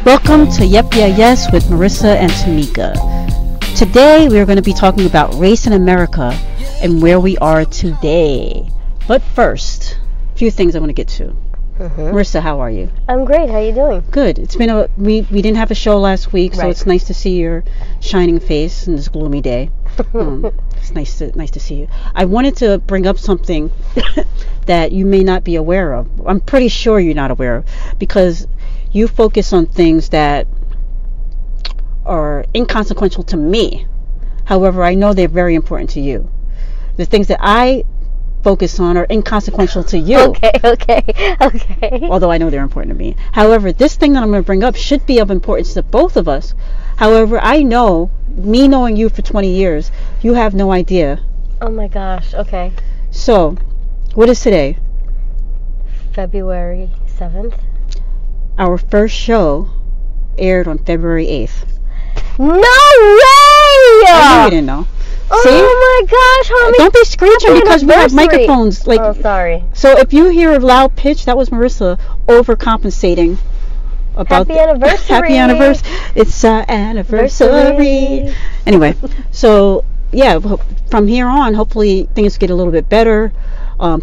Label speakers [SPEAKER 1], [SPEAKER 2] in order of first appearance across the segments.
[SPEAKER 1] Welcome to Yep Yeah Yes with Marissa and Tamika. Today we are going to be talking about race in America and where we are today. But first, a few things I want to get to. Marissa, how are you?
[SPEAKER 2] I'm great. How are you doing?
[SPEAKER 1] Good. It's been we didn't have a show last week, so it's nice to see your shining face in this gloomy day. It's nice to see you. I wanted to bring up something that you may not be aware of. I'm pretty sure you're not aware of, because you focus on things that are inconsequential to me. However, I know they're very important to you. The things that I focus on are inconsequential to you.
[SPEAKER 2] Okay.
[SPEAKER 1] Although I know they're important to me. However, this thing that I'm going to bring up should be of importance to both of us. However, I know, me knowing you for 20 years, you have no idea.
[SPEAKER 2] Oh my gosh, okay.
[SPEAKER 1] So, what is today?
[SPEAKER 2] February 7th.
[SPEAKER 1] Our first show aired on February 8th.
[SPEAKER 2] No way!
[SPEAKER 1] I knew you didn't know. See?
[SPEAKER 2] Oh my gosh, homie.
[SPEAKER 1] Don't be screeching because we have microphones.
[SPEAKER 2] Oh, sorry.
[SPEAKER 1] So if you hear a loud pitch, that was Marissa overcompensating. About
[SPEAKER 2] Happy anniversary.
[SPEAKER 1] Happy anniversary. It's our anniversary. Anyway, so yeah, from here on, hopefully things get a little bit better.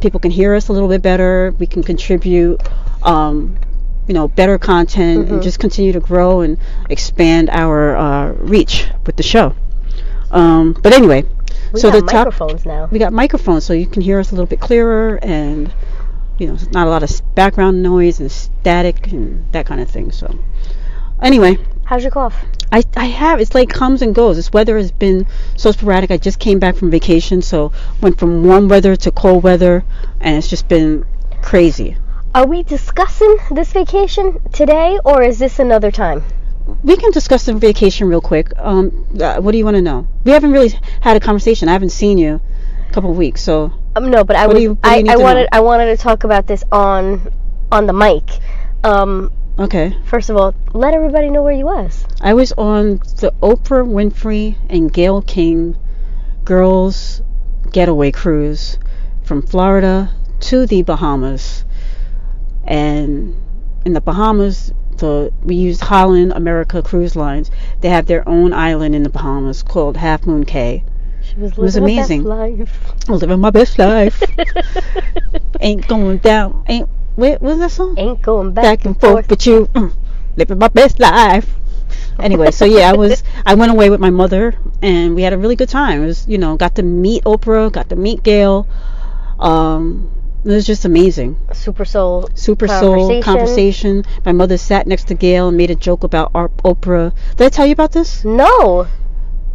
[SPEAKER 1] People can hear us a little bit better. We can contribute, better content, and just continue to grow and expand our reach with the show. But anyway,
[SPEAKER 2] we got microphones now.
[SPEAKER 1] We got microphones, so you can hear us a little bit clearer, and not a lot of background noise and static and that kind of thing. So anyway,
[SPEAKER 2] how's your cough?
[SPEAKER 1] I have, it's like comes and goes. This weather has been so sporadic. I just came back from vacation, so went from warm weather to cold weather, and it's just been crazy.
[SPEAKER 2] Are we discussing this vacation today, or is this another time?
[SPEAKER 1] We can discuss the vacation real quick. What do you want to know? We haven't really had a conversation. I haven't seen you a couple of weeks, so
[SPEAKER 2] no. But I wanted to talk about this on the mic.
[SPEAKER 1] Okay.
[SPEAKER 2] First of all, let everybody know where you was.
[SPEAKER 1] I was on the Oprah Winfrey and Gayle King girls getaway cruise from Florida to the Bahamas, and in the Bahamas, we used Holland America Cruise Lines. They have their own island in the Bahamas called Half Moon Cay.
[SPEAKER 2] It was amazing.
[SPEAKER 1] I was living my best life. Ain't going down. What was that song?
[SPEAKER 2] Ain't going back and forth
[SPEAKER 1] with you. Living my best life. Anyway, so yeah, I went away with my mother, and we had a really good time. It was, got to meet Oprah, got to meet Gayle. It was just amazing.
[SPEAKER 2] Super soul
[SPEAKER 1] conversation. My mother sat next to Gayle and made a joke about Oprah. Did I tell you about this?
[SPEAKER 2] No.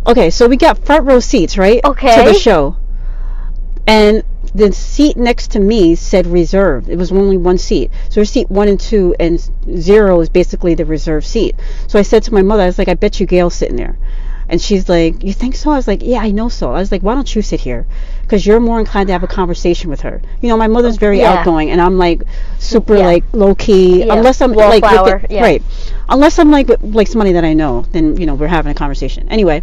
[SPEAKER 1] Okay, so we got front row seats, right?
[SPEAKER 2] Okay.
[SPEAKER 1] To the show. And the seat next to me said reserved. It was only one seat. So there's seat 1 and 2, and 0 is basically the reserved seat. So I said to my mother, I was like, I bet you Gayle's sitting there. And she's like, you think so? I was like, yeah, I know so. I was like, why don't you sit here? Because you're more inclined to have a conversation with her. My mother's very outgoing, and I'm like super like low key.
[SPEAKER 2] Yeah.
[SPEAKER 1] Unless I'm
[SPEAKER 2] Wallflower.
[SPEAKER 1] Right. Unless I'm like somebody that I know, then we're having a conversation. Anyway,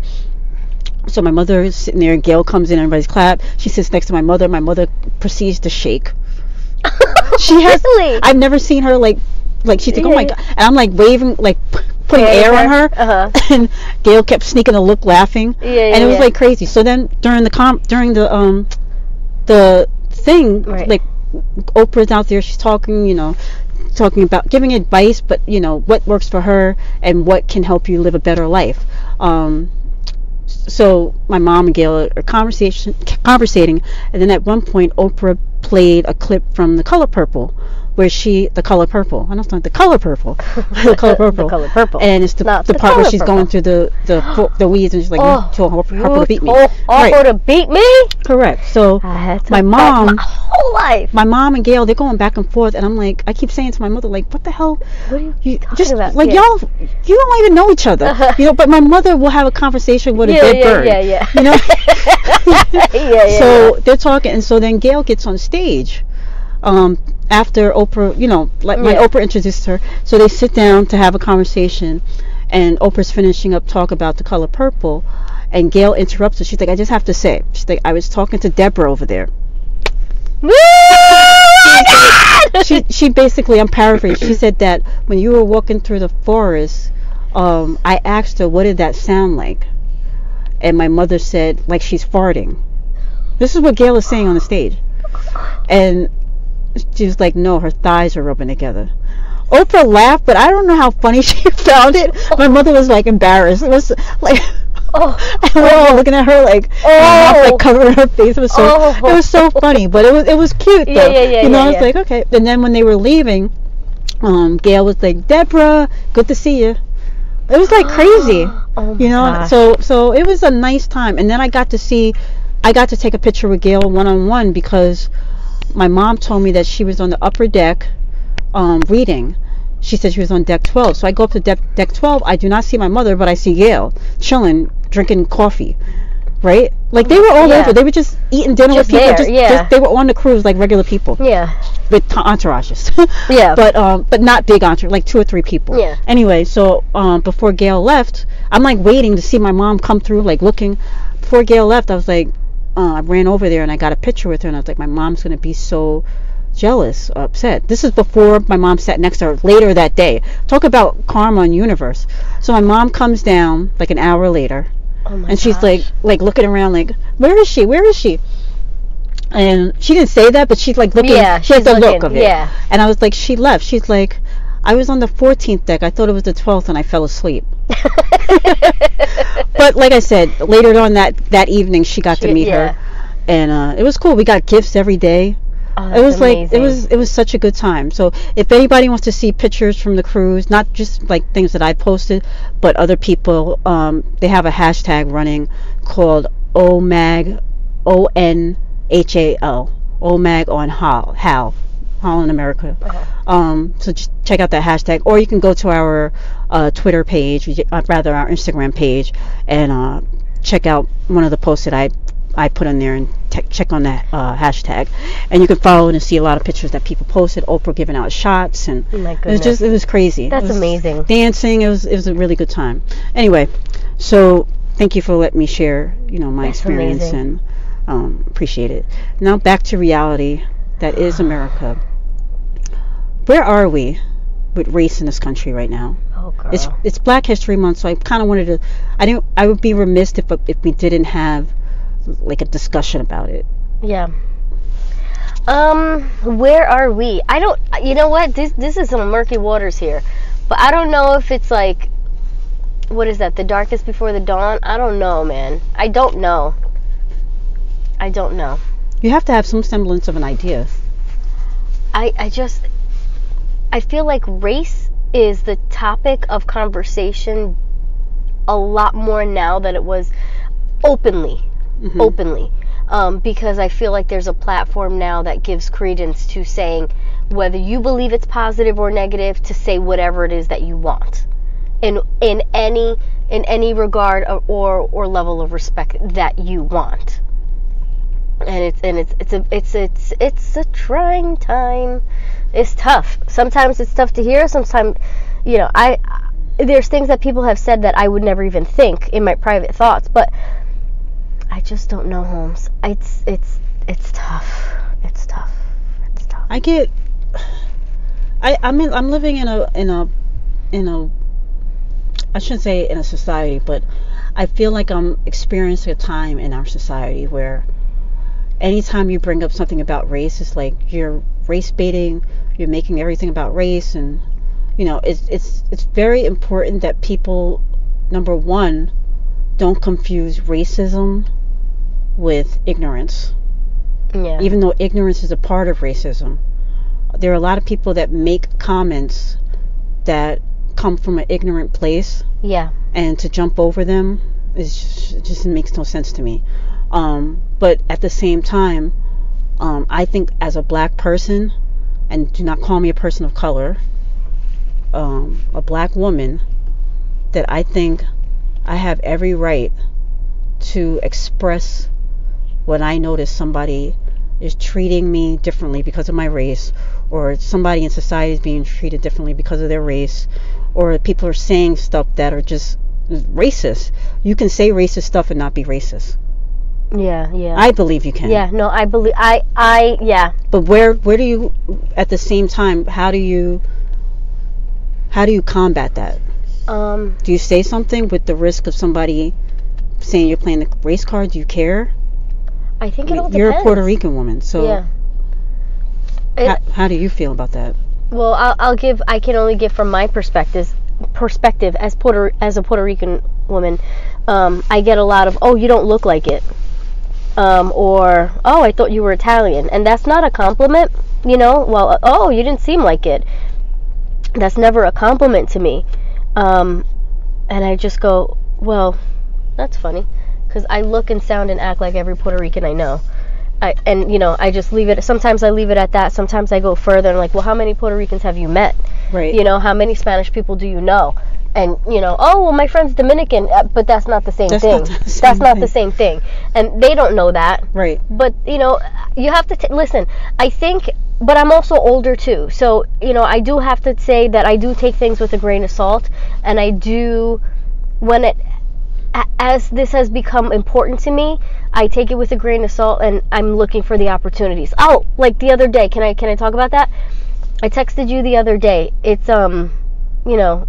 [SPEAKER 1] so my mother is sitting there. Gayle comes in, everybody's clap. She sits next to my mother. My mother proceeds to shake. She has.
[SPEAKER 2] Really?
[SPEAKER 1] I've never seen her like she's like, oh my god, and I'm like waving putting air on her, and Gayle kept sneaking a look, laughing, and it was like crazy. So then during the thing, like Oprah's out there, she's talking, talking about giving advice, but what works for her and what can help you live a better life. So my mom and Gayle are conversating, and then at one point Oprah played a clip from The Color Purple, where the color purple. I don't know, the color purple. The color purple.
[SPEAKER 2] The color purple.
[SPEAKER 1] And it's the part where she's going through the weeds, and she's like, Harper to beat me.
[SPEAKER 2] Harper to beat me?
[SPEAKER 1] Correct. So my mom,
[SPEAKER 2] my whole life.
[SPEAKER 1] My mom and Gayle, they're going back and forth, and I'm like, I keep saying to my mother, like, what the hell?
[SPEAKER 2] What are you talking about?
[SPEAKER 1] Like, y'all, you don't even know each other. But my mother will have a conversation with a dead bird.
[SPEAKER 2] Yeah.
[SPEAKER 1] So they're talking, and so then Gayle gets on stage. After Oprah, when Oprah introduced her, so they sit down to have a conversation, and Oprah's finishing up talk about The Color Purple, and Gayle interrupts her. She's like, I just have to say, she's like, I was talking to Deborah over there.
[SPEAKER 2] Woo!
[SPEAKER 1] she basically, I'm paraphrasing, she said that when you were walking through the forest, I asked her, what did that sound like? And my mother said, like she's farting. This is what Gail is saying on the stage. And she was like, no, her thighs are rubbing together. Oprah laughed, but I don't know how funny she found it. My mother was like embarrassed. It was like, and we're all looking at her like, like covering her face. It was so funny, but it was cute though. I was like, okay. And then when they were leaving, Gail was like, Deborah, good to see you. It was like crazy,
[SPEAKER 2] gosh.
[SPEAKER 1] So it was a nice time. And then I got to take a picture with Gail one-on-one because my mom told me that she was on the upper deck reading. She said she was on deck 12. So I go up to deck 12. I do not see my mother, but I see Gail chilling, drinking coffee. Right? Like they were all over. They were just eating dinner with people. They were on the cruise like regular people.
[SPEAKER 2] Yeah.
[SPEAKER 1] With entourages.
[SPEAKER 2] Yeah.
[SPEAKER 1] But not big entourage, like 2 or 3 people.
[SPEAKER 2] Yeah.
[SPEAKER 1] Anyway, so before Gail left, I'm like waiting to see my mom come through, like looking. Before Gail left, I was like, I ran over there and I got a picture with her, and I was like, my mom's gonna be so jealous, upset. This is before my mom sat next to her later that day. Talk about karma and universe. So my mom comes down like an hour later, and she's like looking around like, where is she? And she didn't say that, but she's like looking. Yeah, she has the look of it.
[SPEAKER 2] Yeah.
[SPEAKER 1] And I was like, she left. She's like, I was on the 14th deck. I thought it was the 12th, and I fell asleep. But like I said, later on that evening, she got to meet her, and it was cool. We got gifts every day.
[SPEAKER 2] Oh,
[SPEAKER 1] it was
[SPEAKER 2] amazing.
[SPEAKER 1] like it was such a good time. So if anybody wants to see pictures from the cruise, not just like things that I posted, but other people, they have a hashtag running called OMAG, ONHAL, OMAG on HAL, Holland America. So just check out that hashtag, or you can go to our Twitter page, rather our Instagram page, and check out one of the posts that I put on there, and check on that hashtag, and you can follow and see a lot of pictures that people posted. Oprah giving out shots, and it was crazy.
[SPEAKER 2] That's amazing.
[SPEAKER 1] Dancing, it was a really good time. Anyway, so thank you for letting me share my experience,
[SPEAKER 2] amazing.
[SPEAKER 1] And appreciate it. Now back to reality, that is America. Where are we with race in this country right now?
[SPEAKER 2] Oh, girl.
[SPEAKER 1] It's Black History Month, so I kind of wanted to. I would be remiss if we didn't have like a discussion about it.
[SPEAKER 2] Yeah. Where are we? I don't. You know what? This is some murky waters here, but I don't know if it's like, what is that? The darkest before the dawn? I don't know, man. I don't know.
[SPEAKER 1] You have to have some semblance of an idea.
[SPEAKER 2] I feel like race is the topic of conversation a lot more now than it was openly, because I feel like there's a platform now that gives credence to saying whether you believe it's positive or negative, to say whatever it is that you want in any regard or level of respect that you want. And it's a trying time. It's tough. Sometimes it's tough to hear. Sometimes, there's things that people have said that I would never even think in my private thoughts. But I just don't know, Holmes. It's tough. It's tough.
[SPEAKER 1] I'm living in a I shouldn't say in a society, but I feel like I'm experiencing a time in our society where anytime you bring up something about race, it's like you're race baiting, you're making everything about race, and it's very important that people, number one, don't confuse racism with ignorance.
[SPEAKER 2] Yeah.
[SPEAKER 1] Even though ignorance is a part of racism, there are a lot of people that make comments that come from an ignorant place.
[SPEAKER 2] Yeah.
[SPEAKER 1] And to jump over them just makes no sense to me. But at the same time, I think as a black person, and do not call me a person of color, a black woman, that I think I have every right to express when I notice somebody is treating me differently because of my race, or somebody in society is being treated differently because of their race, or people are saying stuff that are just racist. You can say racist stuff and not be racist.
[SPEAKER 2] Yeah, yeah.
[SPEAKER 1] I believe you can.
[SPEAKER 2] Yeah, no, I believe yeah.
[SPEAKER 1] But where do you, at the same time, how do you combat that? Do you say something with the risk of somebody saying you're playing the race card? Do you care?
[SPEAKER 2] I think it all depends.
[SPEAKER 1] You're a Puerto Rican woman, so
[SPEAKER 2] yeah.
[SPEAKER 1] How do you feel about that?
[SPEAKER 2] Well, I can only give from my perspective as a Puerto Rican woman. I get a lot of, oh, you don't look like it, or, oh, I thought you were Italian, and that's not a compliment, you know. Well, oh, you didn't seem like it. That's never a compliment to me. And I just go, well, that's funny, because I look and sound and act like every Puerto Rican I know. I just leave it. Sometimes I leave it at that. Sometimes I go further and like, well, how many Puerto Ricans have you met?
[SPEAKER 1] Right.
[SPEAKER 2] You know, how many Spanish people do you know? And, you know, oh, well, my friend's Dominican, but that's not the same thing. That's not the same thing. And they don't know that.
[SPEAKER 1] Right.
[SPEAKER 2] But, you know, you have to listen. I think, but I'm also older too. So, you know, I do have to say that I do take things with a grain of salt. And I do, as this has become important to me, I take it with a grain of salt, and I'm looking for the opportunities. Oh, like the other day, can I talk about that? I texted you the other day. It's you know,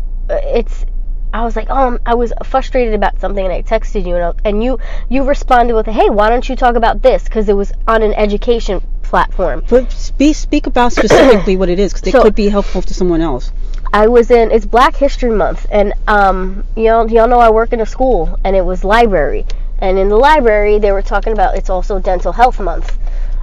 [SPEAKER 2] I was like, oh, I was frustrated about something, and I texted you, and you responded with, hey, why don't you talk about this? Because it was on an education platform.
[SPEAKER 1] But speak about specifically what it is, because it could be helpful to someone else.
[SPEAKER 2] It's Black History Month, and y'all know I work in a school, and it was library, and in the library they were talking about it's also Dental Health Month,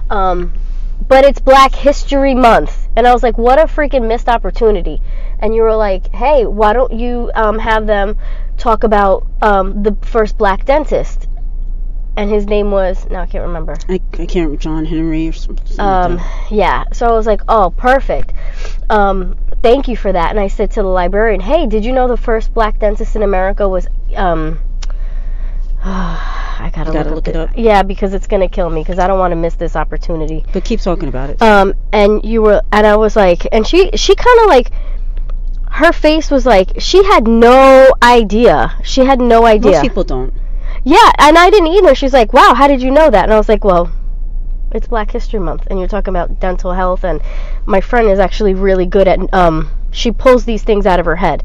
[SPEAKER 2] but it's Black History Month, and I was like, what a freaking missed opportunity. And you were like, hey, why don't you have them talk about the first black dentist? And his name was, no, I can't remember.
[SPEAKER 1] I can't, John Henry or something like that.
[SPEAKER 2] Yeah, so I was like, oh, perfect. Thank you for that. And I said to the librarian, hey, did you know the first black dentist in America was, I gotta look it up. Yeah, because it's gonna kill me, because I don't want to miss this opportunity.
[SPEAKER 1] But keep talking about it.
[SPEAKER 2] And I was like, and she kind of like, her face was like, she had no idea. She had no idea.
[SPEAKER 1] Most people don't.
[SPEAKER 2] Yeah, and I didn't either. She's like, wow, how did you know that? And I was like, well, it's Black History Month, and you're talking about dental health, and my friend is actually really good at, she pulls these things out of her head.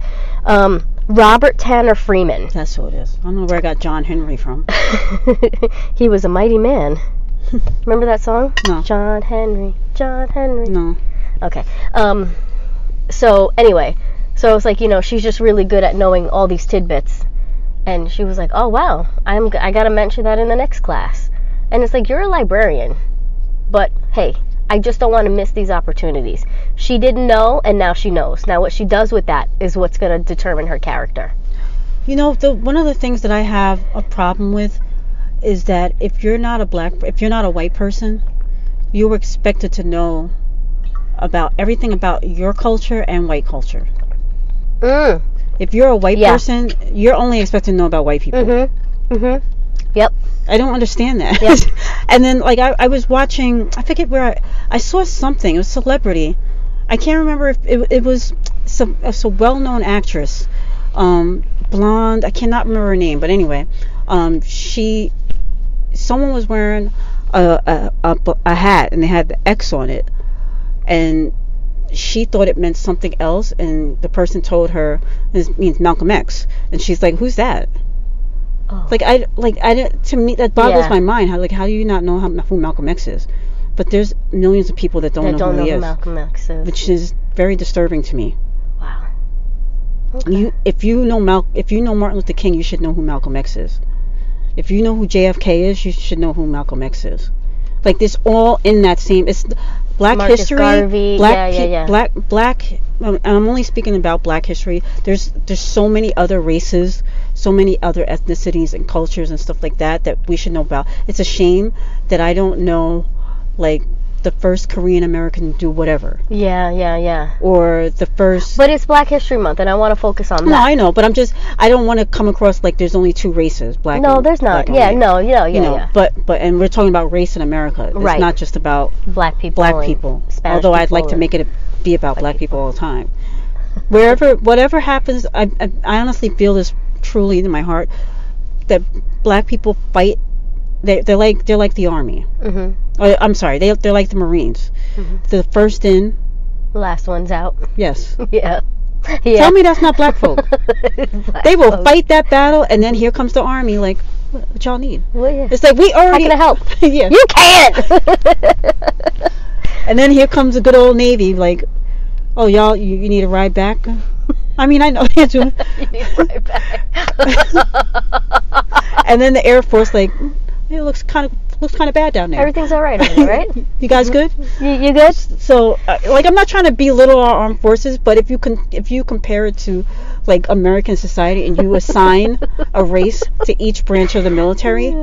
[SPEAKER 2] Robert Tanner Freeman.
[SPEAKER 1] That's who it is. I don't know where I got John Henry from.
[SPEAKER 2] He was a mighty man. Remember that song?
[SPEAKER 1] No.
[SPEAKER 2] John Henry.
[SPEAKER 1] No.
[SPEAKER 2] Okay. So, anyway, so I was like, you know, she's just really good at knowing all these tidbits. And she was like, oh, wow, I got to mention that in the next class. And it's like, you're a librarian. But, hey, I just don't want to miss these opportunities. She didn't know, and now she knows. Now what she does with that is what's going to determine her character.
[SPEAKER 1] You know, one of the things that I have a problem with is that if you're not a white person, you were expected to know about everything about your culture and white culture. If you're a white person, you're only expected to know about white people. Yep. I don't understand that. Yep. And then, like, I was watching, I forget where I saw something. It was a celebrity. I can't remember if it was a well-known actress, blonde. I cannot remember her name, but anyway, someone was wearing a hat, and they had the X on it, and she thought it meant something else, and the person told her it means Malcolm X, and she's like, "Who's that?" Oh. To me that boggles my mind. How do you not know who Malcolm X is? But there's millions of people that don't know who he is,
[SPEAKER 2] Malcolm X is,
[SPEAKER 1] which is very disturbing to me.
[SPEAKER 2] Wow. Okay.
[SPEAKER 1] If you know Martin Luther King, you should know who Malcolm X is. If you know who JFK is, you should know who Malcolm X is. Like, this all in that same. It's Black
[SPEAKER 2] Marcus
[SPEAKER 1] history.
[SPEAKER 2] Garvey.
[SPEAKER 1] Black. I'm only speaking about Black history. There's so many other races, so many other ethnicities and cultures and stuff like that we should know about. It's a shame that I don't know, like, the first Korean American do whatever.
[SPEAKER 2] Yeah.
[SPEAKER 1] Or the first.
[SPEAKER 2] But it's Black History Month, and I want to focus on that.
[SPEAKER 1] No, I know, but I don't want to come across like there's only two races, black.
[SPEAKER 2] No, there's not. Yeah, no, yeah.
[SPEAKER 1] But and we're talking about race in America. It's not just about
[SPEAKER 2] black people. Spanish
[SPEAKER 1] Although
[SPEAKER 2] people,
[SPEAKER 1] I'd like to make it be about black people all the time. Whatever happens, I honestly feel this truly in my heart that black people fight they're like the Army. I'm sorry, they're like the Marines. The first in,
[SPEAKER 2] last one's out.
[SPEAKER 1] Yes.
[SPEAKER 2] Yeah.
[SPEAKER 1] Tell me that's not black folk. They will
[SPEAKER 2] folks.
[SPEAKER 1] fight that battle, and then here comes the Army. Like, what y'all need?
[SPEAKER 2] Well, yeah.
[SPEAKER 1] It's like, we already.
[SPEAKER 2] How can I help?
[SPEAKER 1] Yeah.
[SPEAKER 2] You can't.
[SPEAKER 1] And then here comes the good old Navy. Like, oh, y'all, you need a ride back. I mean, I know they do.
[SPEAKER 2] You need a ride back.
[SPEAKER 1] And then the Air Force, like, it looks kind of bad down there.
[SPEAKER 2] Everything's all right over there, right?
[SPEAKER 1] You guys good?
[SPEAKER 2] You good?
[SPEAKER 1] So, like, I'm not trying to belittle our armed forces, but if you compare it to, like, American society, and you assign a race to each branch of the military,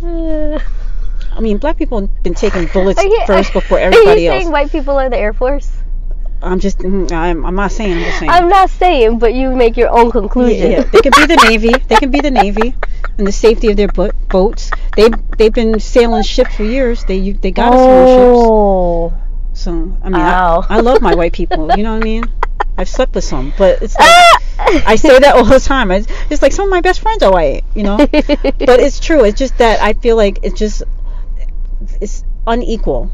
[SPEAKER 1] I mean, black people have been taking bullets first before everybody else.
[SPEAKER 2] Are you saying white people are the Air Force?
[SPEAKER 1] I'm not saying. I'm just saying.
[SPEAKER 2] I'm not saying, but you make your own conclusion.
[SPEAKER 1] Yeah, they can be the Navy. They can be the Navy, and the safety of their boats. They've been sailing ships for years. They got us on ships. So I mean, I love my white people. You know what I mean? I've slept with some, but it's like, I say that all the time. It's like some of my best friends are white. You know, but it's true. It's just that I feel like it's unequal.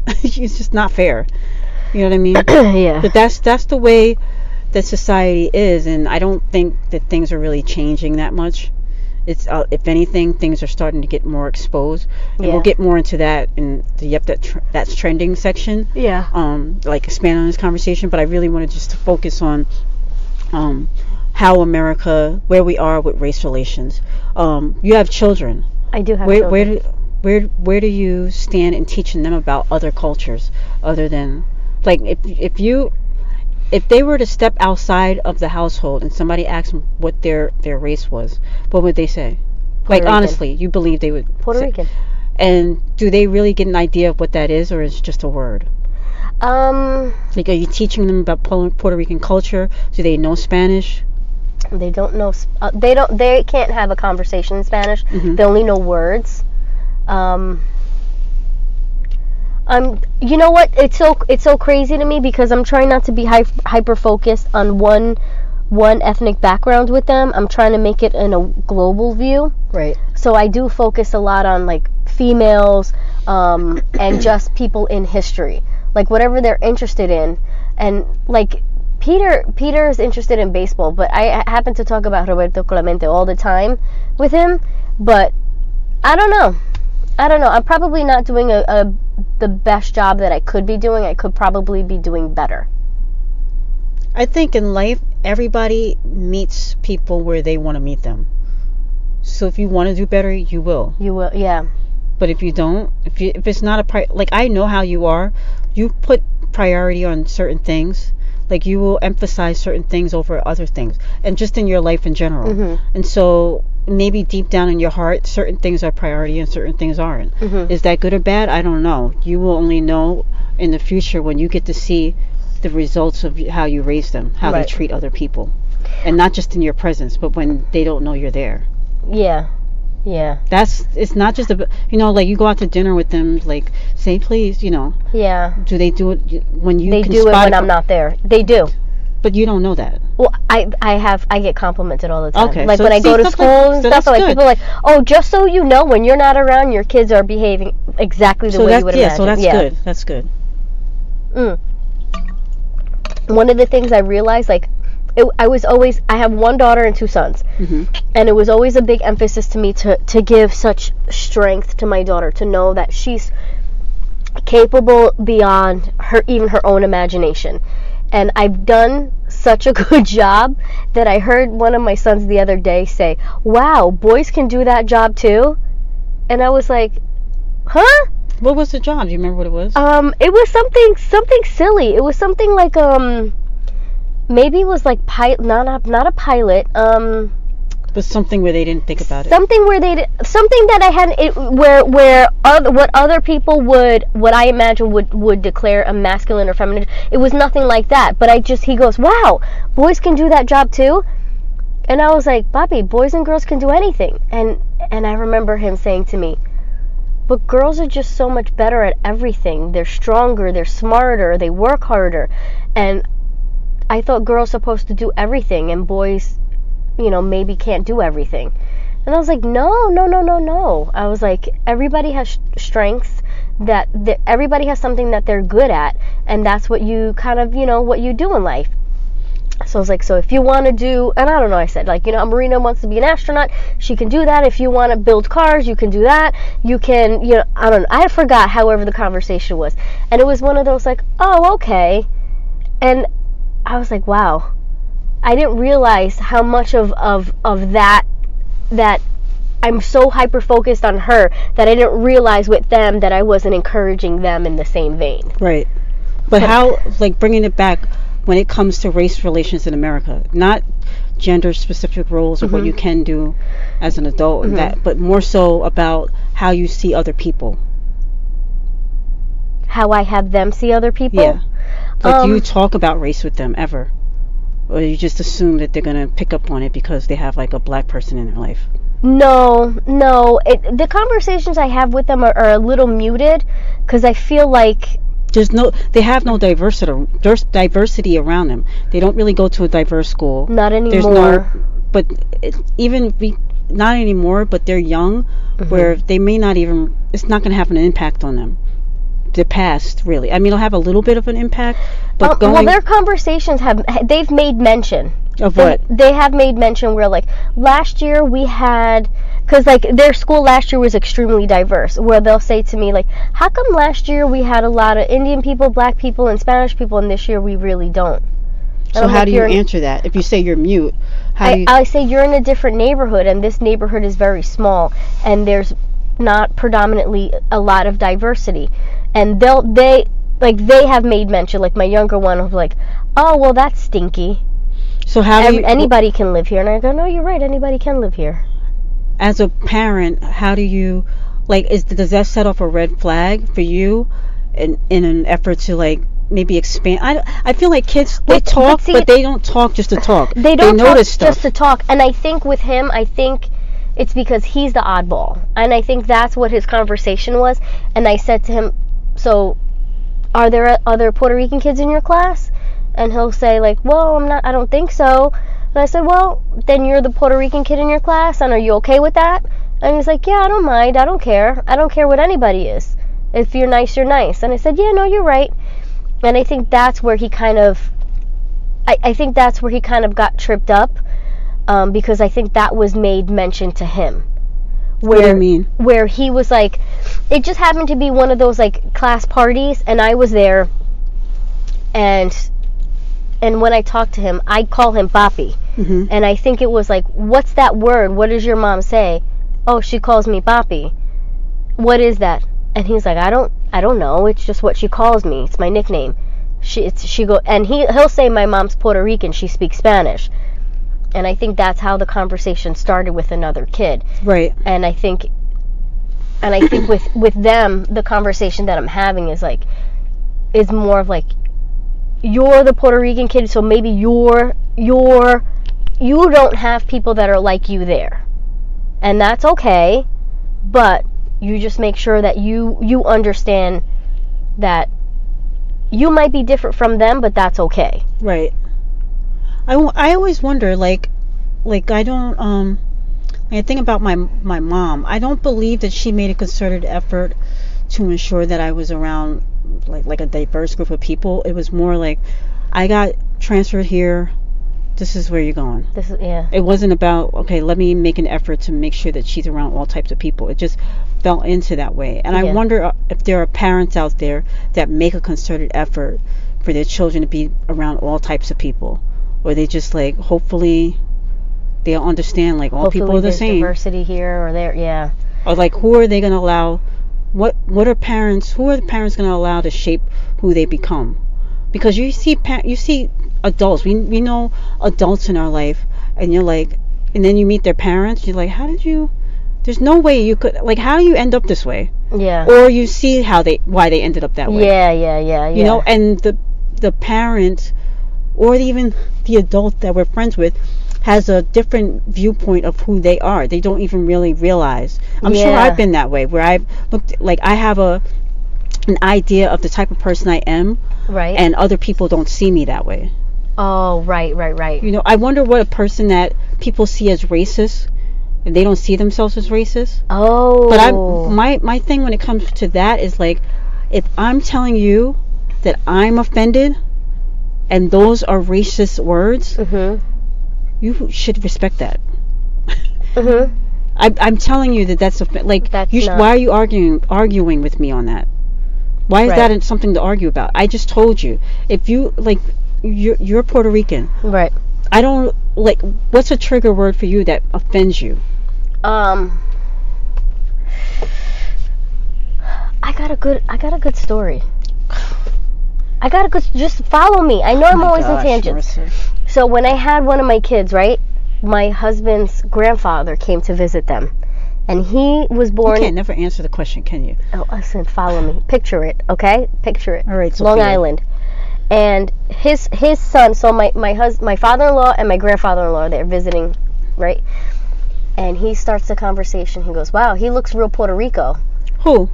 [SPEAKER 1] It's just not fair. You know what I mean?
[SPEAKER 2] Yeah.
[SPEAKER 1] But that's the way that society is, and I don't think that things are really changing that much. It's if anything, things are starting to get more exposed, and we'll get more into that in the that's trending section.
[SPEAKER 2] Yeah.
[SPEAKER 1] Like expand on this conversation, but I really wanted just to focus on how America, where we are with race relations. You have children.
[SPEAKER 2] I do have children.
[SPEAKER 1] Where do you stand in teaching them about other cultures other than, like, if they were to step outside of the household and somebody asked them what their race was, what would they say?
[SPEAKER 2] Puerto Rican.
[SPEAKER 1] Honestly, you believe they would
[SPEAKER 2] Puerto Rican.
[SPEAKER 1] And do they really get an idea of what that is, or is it just a word? Like, are you teaching them about Puerto Rican culture? Do they know Spanish?
[SPEAKER 2] They don't know. They can't have a conversation in Spanish. They only know words. You know what? It's so crazy to me because I'm trying not to be hyper focused on one ethnic background with them. I'm trying to make it in a global view. Right. So I do focus a lot on, like, females, and just people in history, like whatever they're interested in. And like Peter is interested in baseball, but I happen to talk about Roberto Clemente all the time with him. But I don't know. I'm probably not doing the best job that I could be doing. I could probably be doing better.
[SPEAKER 1] I think in life, everybody meets people where they want to meet them. So if you want to do better, you will. You will, yeah. But if you don't, if it's not like, I know how you are. You put priority on certain things. Like, you will emphasize certain things over other things, and just in your life in general. Mm-hmm. And so maybe deep down in your heart, certain things are priority and certain things aren't. Mm-hmm. Is that good or bad? I don't know. You will only know in the future when you get to see the results of how you raise them, how they treat other people, and not just in your presence, but when they don't know you're there. Yeah. Yeah. It's not just like you go out to dinner with them, like, say please, Yeah. Do they do it when you? They do it when I'm not there. They do. But you don't know that. Well, I get complimented all the time. Okay. Like, so when I go to school and stuff, like, people are like, oh, just so you know, when you're not around, your kids are behaving exactly the way you would imagine. Yeah, so that's good. That's good. One of the things I realized, like, I have one daughter and two sons. Mm-hmm. And it was always a big emphasis to me to give such strength to my daughter, to know that she's capable beyond even her own imagination. And I've done such a good job that I heard one of my sons the other day say, wow, boys can do that job too? And I was like, huh? What was the job? Do you remember what it was? It was something silly. It was something like, maybe it was like not a pilot. But something where they didn't think about it. Something that I hadn't. What other people what I imagine would declare a masculine or feminine. It was nothing like that. But he goes, wow, boys can do that job too. And I was like, Bobby, boys and girls can do anything. And I remember him saying to me, but girls are just so much better at everything. They're stronger, they're smarter, they work harder. And I thought girls are supposed to do everything, and boys, maybe can't do everything.
[SPEAKER 2] And I was like, no. I was like, everybody has strengths that everybody has something that they're good at, and that's what you kind of, what you do in life. So I was like, so if you want to do, and I don't know, I said, like, Marina wants to be an astronaut, she can do that. If you want to build cars, you can do that. You can, I don't know, I forgot however the conversation was. And it was one of those, like, oh, okay. And I was like, wow, I didn't realize how much of that I'm so hyper focused on her that I didn't realize with them that I wasn't encouraging them in the same vein.
[SPEAKER 1] Right. But how, like, bringing it back when it comes to race relations in America, not gender specific roles or what you can do as an adult, but more so about how you see other people. How I have them see other people? Yeah. Like, do you talk about race with them ever? Or you just assume that they're going to pick up on it because they have, like, a black person in their life?
[SPEAKER 2] No. The conversations I have with them are a little muted because I feel like
[SPEAKER 1] they have no diversity around them. They don't really go to a diverse school.
[SPEAKER 2] Not anymore.
[SPEAKER 1] Not anymore, but they're young, where they may not even, it's not going to have an impact on them. The past, really. I mean, it'll have a little bit of an impact, but
[SPEAKER 2] their conversations they've made mention.
[SPEAKER 1] Of what?
[SPEAKER 2] They have made mention where, like, last year we had, because, like, their school last year was extremely diverse, where they'll say to me, like, how come last year we had a lot of Indian people, black people, and Spanish people, and this year we really don't?
[SPEAKER 1] So how do you answer that? If you say you're mute,
[SPEAKER 2] I say you're in a different neighborhood, and this neighborhood is very small, and there's not predominantly a lot of diversity. And they have made mention, like my younger one was like, oh, well, that's stinky.
[SPEAKER 1] So how do you,
[SPEAKER 2] anybody can live here? And I go, no, you're right, anybody can live here.
[SPEAKER 1] As a parent, how do you, like, does that set off a red flag for you in an effort to, like, maybe expand? I feel like kids, they talk, but they don't talk just to talk. They notice stuff
[SPEAKER 2] just to talk. And I think with him, it's because he's the oddball. And I think that's what his conversation was. And I said to him, so are there other Puerto Rican kids in your class? And he'll say, like, well, I don't think so. And I said, well, then you're the Puerto Rican kid in your class, and are you okay with that? And he's like, yeah, I don't mind. I don't care. I don't care what anybody is. If you're nice, you're nice. And I said, yeah, no, you're right. And I think that's where he kind of, got tripped up, because I think that was made mention to him.
[SPEAKER 1] What do you mean?
[SPEAKER 2] Where he was like, it just happened to be one of those, like, class parties, and I was there, and when I talked to him, I call him Papi. And I think it was like, what's that word? What does your mom say? Oh, she calls me Papi. What is that? And he's like, I don't know. It's just what she calls me. It's my nickname. He'll say my mom's Puerto Rican. She speaks Spanish. And I think that's how the conversation started with another kid.
[SPEAKER 1] Right.
[SPEAKER 2] And I think with them, the conversation that I'm having is more of like, you're the Puerto Rican kid, so maybe you don't have people that are like you there. And that's okay, but you just make sure that you understand that you might be different from them, but that's okay.
[SPEAKER 1] Right. I always wonder, like I don't, I think about my mom. I don't believe that she made a concerted effort to ensure that I was around like a diverse group of people. It was more like, I got transferred here, this is where you're going. It wasn't about, okay, let me make an effort to make sure that she's around all types of people. It just fell into that way. And I wonder if there are parents out there that make a concerted effort for their children to be around all types of people, or they just, like, hopefully they'll understand, like, all people are the same.
[SPEAKER 2] Diversity here or there,
[SPEAKER 1] or like, who are they going to allow? Who are the parents going to allow to shape who they become? Because you see adults, we know adults in our life, and you're like, and then you meet their parents, you're like, there's no way you could, like, how do you end up this way?
[SPEAKER 2] Yeah.
[SPEAKER 1] Or you see why they ended up that way.
[SPEAKER 2] Yeah.
[SPEAKER 1] You know, and the parent, or even the adult that we're friends with, has a different viewpoint of who they are. They don't even really realize. I'm sure I've been that way, where I've looked, like, I have an idea of the type of person I am,
[SPEAKER 2] right?
[SPEAKER 1] And other people don't see me that way.
[SPEAKER 2] Oh, right.
[SPEAKER 1] You know, I wonder what a person that people see as racist and they don't see themselves as racist.
[SPEAKER 2] Oh.
[SPEAKER 1] But my thing when it comes to that is like, if I'm telling you that I'm offended and those are racist words, you should respect that. I'm telling you that's like, why are you arguing with me on that? Why is that something to argue about? I just told you, if you like, you're Puerto Rican,
[SPEAKER 2] right?
[SPEAKER 1] I don't like. What's a trigger word for you that offends you?
[SPEAKER 2] I got a good story. Just follow me. I know I'm always in tangents. Marissa. So when I had one of my kids, right, my husband's grandfather came to visit them, and he was born.
[SPEAKER 1] You can't never answer the question, can you?
[SPEAKER 2] Oh, listen, follow me. Picture it, okay? Picture it.
[SPEAKER 1] All right,
[SPEAKER 2] Long Island, and his son. So my father-in-law and my grandfather-in-law, they're visiting, right? And he starts the conversation. He goes, "Wow, he looks real Puerto Rico."
[SPEAKER 1] Who?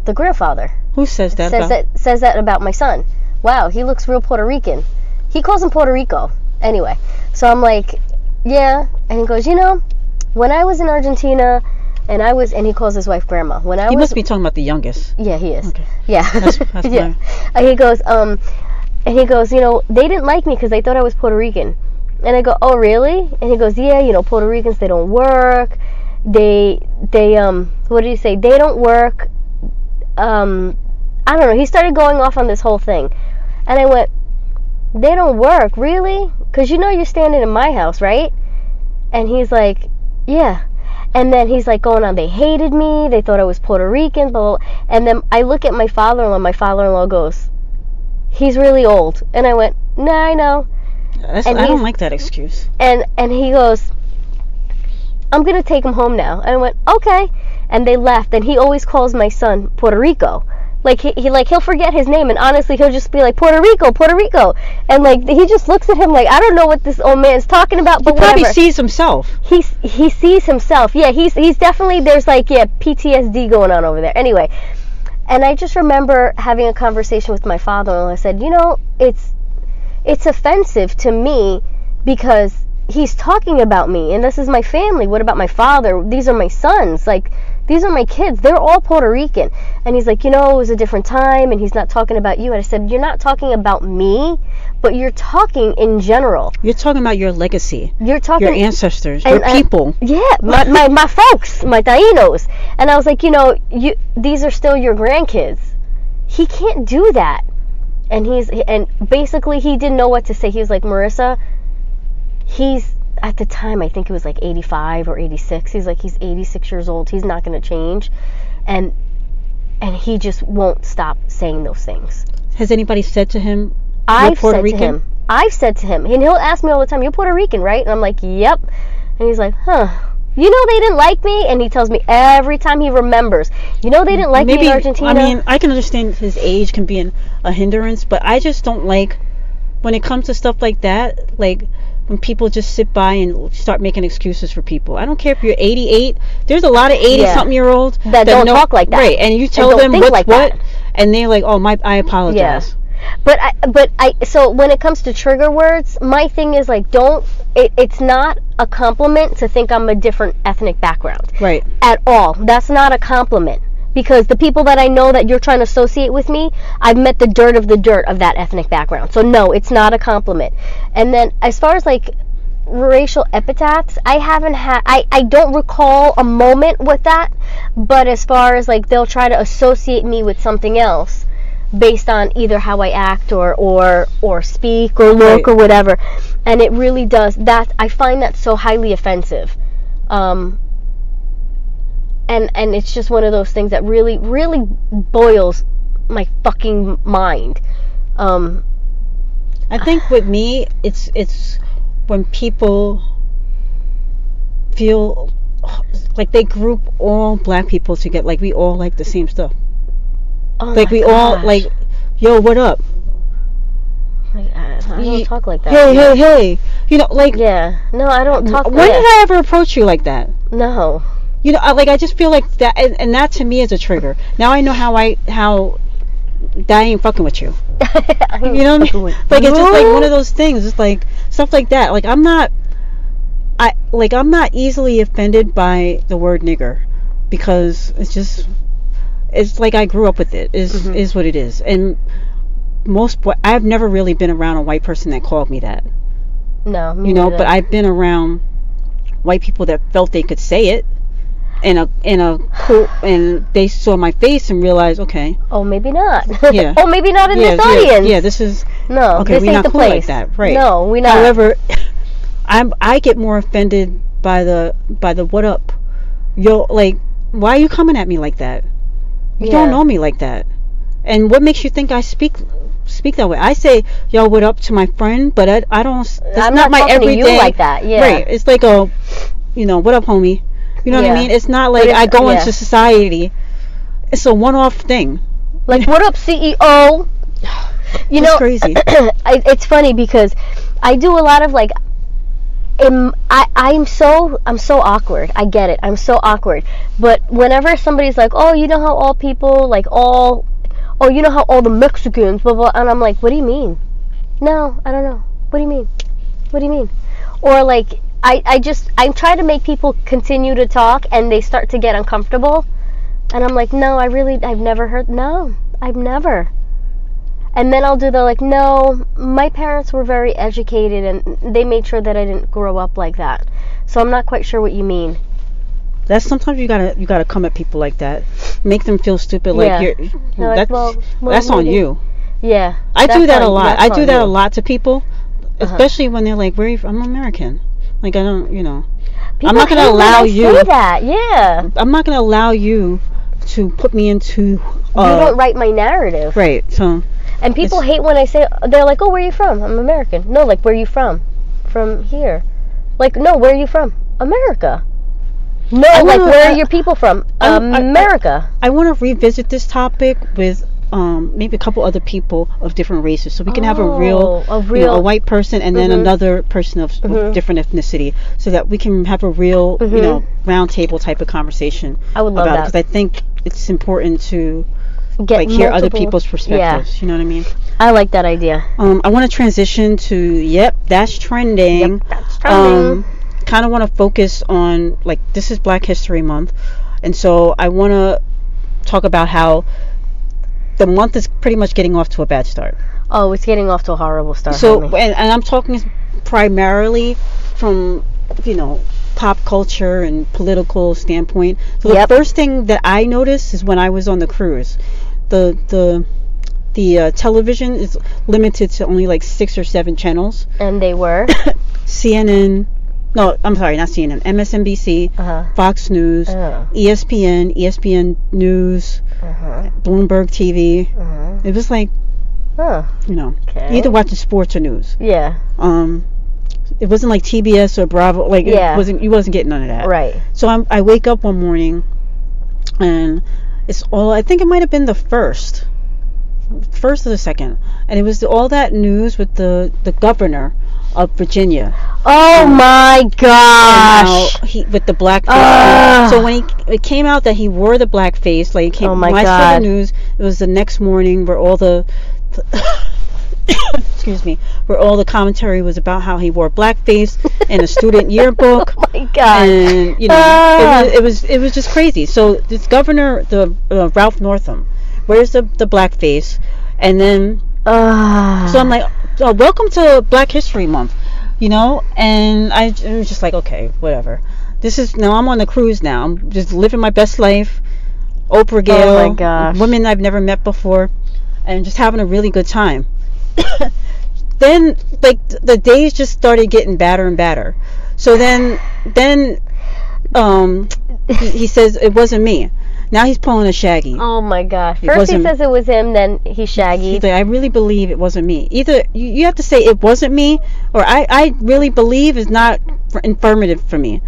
[SPEAKER 2] The grandfather.
[SPEAKER 1] Who says that?
[SPEAKER 2] Says that about my son. Wow, he looks real Puerto Rican. He calls him Puerto Rico. Anyway, so I'm like, yeah. And he goes, when I was in Argentina, and he calls his wife grandma.
[SPEAKER 1] He must be talking about the youngest.
[SPEAKER 2] Yeah, he is.
[SPEAKER 1] Okay.
[SPEAKER 2] Yeah.
[SPEAKER 1] That's
[SPEAKER 2] yeah. And he goes, they didn't like me because they thought I was Puerto Rican. And I go, oh, really? And he goes, yeah, Puerto Ricans, they don't work. They what did he say? They don't work. I don't know. He started going off on this whole thing. And I went, they don't work, really? Because you're standing in my house, right? And he's like, yeah. And then he's like going on, they hated me, they thought I was Puerto Rican, blah, blah, blah. And then I look at my father-in-law goes, he's really old. And I went, nah, I know.
[SPEAKER 1] I don't like that excuse.
[SPEAKER 2] And he goes, I'm going to take him home now. And I went, okay. And they left, and he always calls my son Puerto Rico. Like, he'll forget his name, and honestly, he'll just be like, Puerto Rico. And, like, he just looks at him like, I don't know what this old man's talking about, but
[SPEAKER 1] he probably sees himself.
[SPEAKER 2] He sees himself. Yeah, he's definitely, there's, like, PTSD going on over there. Anyway, and I just remember having a conversation with my father-in-law. I said, it's offensive to me because he's talking about me, and this is my family. What about my father? These are my sons. Like, these are my kids. They're all Puerto Rican. And he's like, it was a different time, and he's not talking about you. And I said, you're not talking about me, but you're talking in general.
[SPEAKER 1] You're talking about your legacy.
[SPEAKER 2] You're talking
[SPEAKER 1] your ancestors, your people.
[SPEAKER 2] Yeah, my folks, my Tainos. And I was like, these are still your grandkids. He can't do that. And basically he didn't know what to say. He was like, Marissa, he's, at the time, I think it was like 85 or 86. He's like, he's 86 years old. He's not going to change. And he just won't stop saying those things.
[SPEAKER 1] Has anybody said to him,
[SPEAKER 2] I've said to him, and he'll ask me all the time, you're Puerto Rican, right? And I'm like, yep. And he's like, huh. They didn't like me? And he tells me every time he remembers, they didn't like me in Argentina.
[SPEAKER 1] I mean, I can understand his age can be a hindrance, but I just don't like when it comes to stuff like that, like when people just sit by and start making excuses for people. I don't care if you're 88. There's a lot of 80-something-year-olds
[SPEAKER 2] that don't talk like that.
[SPEAKER 1] Right, and you tell them what's what, and they're like, oh, I apologize.
[SPEAKER 2] Yeah. So when it comes to trigger words, my thing is like, it's not a compliment to think I'm a different ethnic background.
[SPEAKER 1] Right.
[SPEAKER 2] At all. That's not a compliment. Because the people that I know that you're trying to associate with me, I've met the dirt of that ethnic background. So no, it's not a compliment. And then as far as like racial epithets, I don't recall a moment with that. But as far as like they'll try to associate me with something else based on either how I act or speak or look or whatever. And it really does that. I find that so highly offensive. And it's just one of those things that really, really boils my fucking mind.
[SPEAKER 1] I think with me, it's when people feel like they group all black people together, like we all like the same stuff.
[SPEAKER 2] Oh
[SPEAKER 1] like we all like, yo, what up?
[SPEAKER 2] Like, I don't talk like that.
[SPEAKER 1] Hey. Like.
[SPEAKER 2] Yeah. No, I don't talk like that.
[SPEAKER 1] When did I ever approach you like that?
[SPEAKER 2] No.
[SPEAKER 1] I just feel like that, and that to me is a trigger. Now I know how that I ain't fucking with you. You know what I mean? Like, it's just like one of those things. It's like stuff like that. Like, I'm not I'm not easily offended by the word nigger, because it's like I grew up with it. Is what it is. And I've never really been around a white person that called me that.
[SPEAKER 2] No, me neither.
[SPEAKER 1] But I've been around white people that felt they could say it in a cool, and they saw my face and realized, okay.
[SPEAKER 2] Oh, maybe not.
[SPEAKER 1] Yeah.
[SPEAKER 2] Oh, maybe not in this audience.
[SPEAKER 1] Yeah, this is.
[SPEAKER 2] No,
[SPEAKER 1] okay,
[SPEAKER 2] this
[SPEAKER 1] we're
[SPEAKER 2] ain't
[SPEAKER 1] not
[SPEAKER 2] the
[SPEAKER 1] cool
[SPEAKER 2] place.
[SPEAKER 1] like that, right?
[SPEAKER 2] No, we're not.
[SPEAKER 1] However, I get more offended by the what up, yo, like, why are you coming at me like that? You don't know me like that, and what makes you think I speak that way? I say yo, what up to my friend, but I don't.
[SPEAKER 2] I'm not my everyday to you like that. Yeah,
[SPEAKER 1] right. It's like what up, homie? You know what I mean? It's not like I go into society. It's a one-off thing.
[SPEAKER 2] Like, what up, CEO? You know,
[SPEAKER 1] crazy.
[SPEAKER 2] It's funny because I do a lot of like. I'm so awkward. I get it. I'm so awkward. But whenever somebody's like, oh, you know how all people like all, oh, you know how all the Mexicans, blah blah, and I'm like, what do you mean? No, I don't know. What do you mean? What do you mean? Or like. I try to make people continue to talk, and they start to get uncomfortable, and I'm like, no, I've never heard, no, I've never. And then I'll do the like, no, my parents were very educated, and they made sure that I didn't grow up like that, so I'm not quite sure what you mean.
[SPEAKER 1] That's sometimes you gotta come at people like that, make them feel stupid, like that's on you.
[SPEAKER 2] Yeah,
[SPEAKER 1] I do that a lot. I do that a lot to people, especially when they're like, I'm American. Like, I don't,
[SPEAKER 2] People
[SPEAKER 1] I'm not going to allow you.
[SPEAKER 2] Say that, yeah.
[SPEAKER 1] I'm not going to allow you to put me into.
[SPEAKER 2] You don't write my narrative.
[SPEAKER 1] Right. So.
[SPEAKER 2] And people hate when I say, they're like, oh, where are you from? I'm American. No, like, where are you from? From here. Like, no, where are you from? America. No, like, where are your people from? America.
[SPEAKER 1] I want to revisit this topic with maybe a couple other people of different races, so we can have a real a white person and then another person of different ethnicity, so that we can have a real round table type of conversation.
[SPEAKER 2] I would love that,
[SPEAKER 1] because I think it's important to
[SPEAKER 2] get
[SPEAKER 1] hear other people's perspectives. You know what I mean?
[SPEAKER 2] I like that idea.
[SPEAKER 1] I want to transition to that's trending.
[SPEAKER 2] Yep, that's trending.
[SPEAKER 1] Kind of want to focus on, like, this is Black History Month, and so I want to talk about how the month is pretty much getting off to a bad start.
[SPEAKER 2] Oh, it's getting off to a horrible start.
[SPEAKER 1] So, and I'm talking primarily from, pop culture and political standpoint. So the first thing that I noticed is when I was on the cruise, the television is limited to only like 6 or 7 channels.
[SPEAKER 2] And they were?
[SPEAKER 1] CNN. No, I'm sorry, not CNN. MSNBC, Fox News, ESPN News, Bloomberg TV. It was like, you either watching sports or news.
[SPEAKER 2] Yeah.
[SPEAKER 1] It wasn't like TBS or Bravo. Like, you wasn't getting none of that.
[SPEAKER 2] Right.
[SPEAKER 1] So I wake up one morning, and it's all. I think it might have been the first or the second, and it was all that news with the governor of Virginia.
[SPEAKER 2] Oh my gosh!
[SPEAKER 1] He with the blackface. So when it came out that he wore the blackface, like, it came.
[SPEAKER 2] Oh my
[SPEAKER 1] when
[SPEAKER 2] God!
[SPEAKER 1] I saw the news, it was the next morning where all the excuse me, where all the commentary was about how he wore blackface in a student yearbook.
[SPEAKER 2] Oh my God!
[SPEAKER 1] And it was just crazy. So this governor, the Ralph Northam, wears the blackface, and then so I'm like, welcome to Black History Month, and I was just like, okay, whatever. I'm on the cruise now. I'm just living my best life. Oprah Gale,
[SPEAKER 2] oh my gosh,
[SPEAKER 1] women I've never met before, and just having a really good time. Then, like, the days just started getting badder and badder. So then he says it wasn't me. Now he's pulling a Shaggy.
[SPEAKER 2] Oh my gosh! First he says it was him, then he Shaggy.
[SPEAKER 1] He's like, I really believe it wasn't me. Either you have to say it wasn't me, or I really believe is not affirmative for me.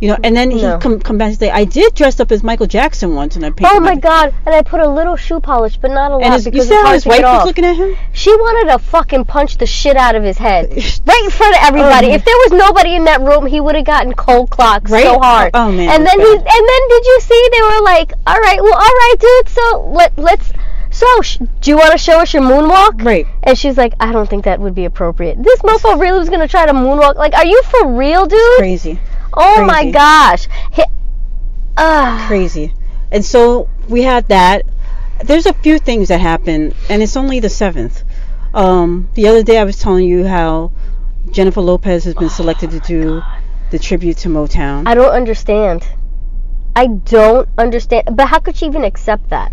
[SPEAKER 1] And then he come back and say, I did dress up as Michael Jackson once, and I painted.
[SPEAKER 2] Oh my God! And I put a little shoe polish, but not a lot, because
[SPEAKER 1] you see how his wife was looking at him?
[SPEAKER 2] She wanted to fucking punch the shit out of his head right in front of everybody. If there was nobody in that room, he would have gotten cold clocked so hard.
[SPEAKER 1] Oh man!
[SPEAKER 2] And then did you see? They were like, all right, dude. So so do you want to show us your moonwalk?
[SPEAKER 1] Right.
[SPEAKER 2] And she's like, I don't think that would be appropriate. This mofo really was going to try to moonwalk. Like, are you for real, dude?
[SPEAKER 1] It's crazy.
[SPEAKER 2] Oh,
[SPEAKER 1] crazy.
[SPEAKER 2] my gosh.
[SPEAKER 1] Crazy. And so we had that. There's a few things that happened, and it's only the 7th. The other day I was telling you how Jennifer Lopez has been selected to do the tribute to Motown.
[SPEAKER 2] I don't understand. But how could she even accept that?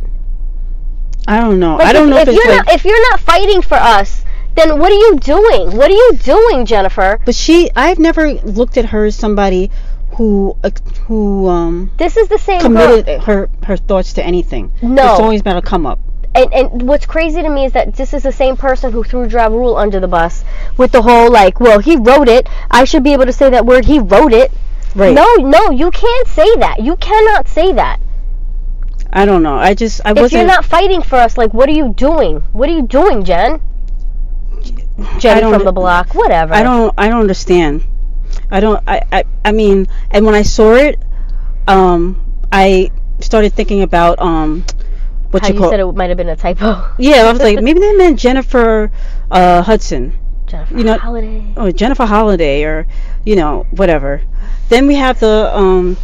[SPEAKER 1] I don't know.
[SPEAKER 2] Like,
[SPEAKER 1] I don't know
[SPEAKER 2] if you're not fighting for us, then what are you doing? What are you doing, Jennifer?
[SPEAKER 1] But I've never looked at her as somebody who
[SPEAKER 2] this is the same
[SPEAKER 1] committed her thoughts to anything.
[SPEAKER 2] No.
[SPEAKER 1] It's always about a come up.
[SPEAKER 2] And what's crazy to me is that this is the same person who threw Ja Rule under the bus with the whole, like, well, he wrote it. I should be able to say that word. He wrote it.
[SPEAKER 1] Right.
[SPEAKER 2] No, you can't say that. You cannot say that.
[SPEAKER 1] I don't know.
[SPEAKER 2] If you're not fighting for us, like, what are you doing? What are you doing, Jen? Jen from the block. Whatever.
[SPEAKER 1] I don't understand. I mean, and when I saw it, I started thinking about
[SPEAKER 2] How you said it might have been a typo.
[SPEAKER 1] Yeah, I was like, maybe they meant Jennifer Hudson.
[SPEAKER 2] Jennifer Holiday.
[SPEAKER 1] Or Jennifer Holiday, or whatever. Then we have the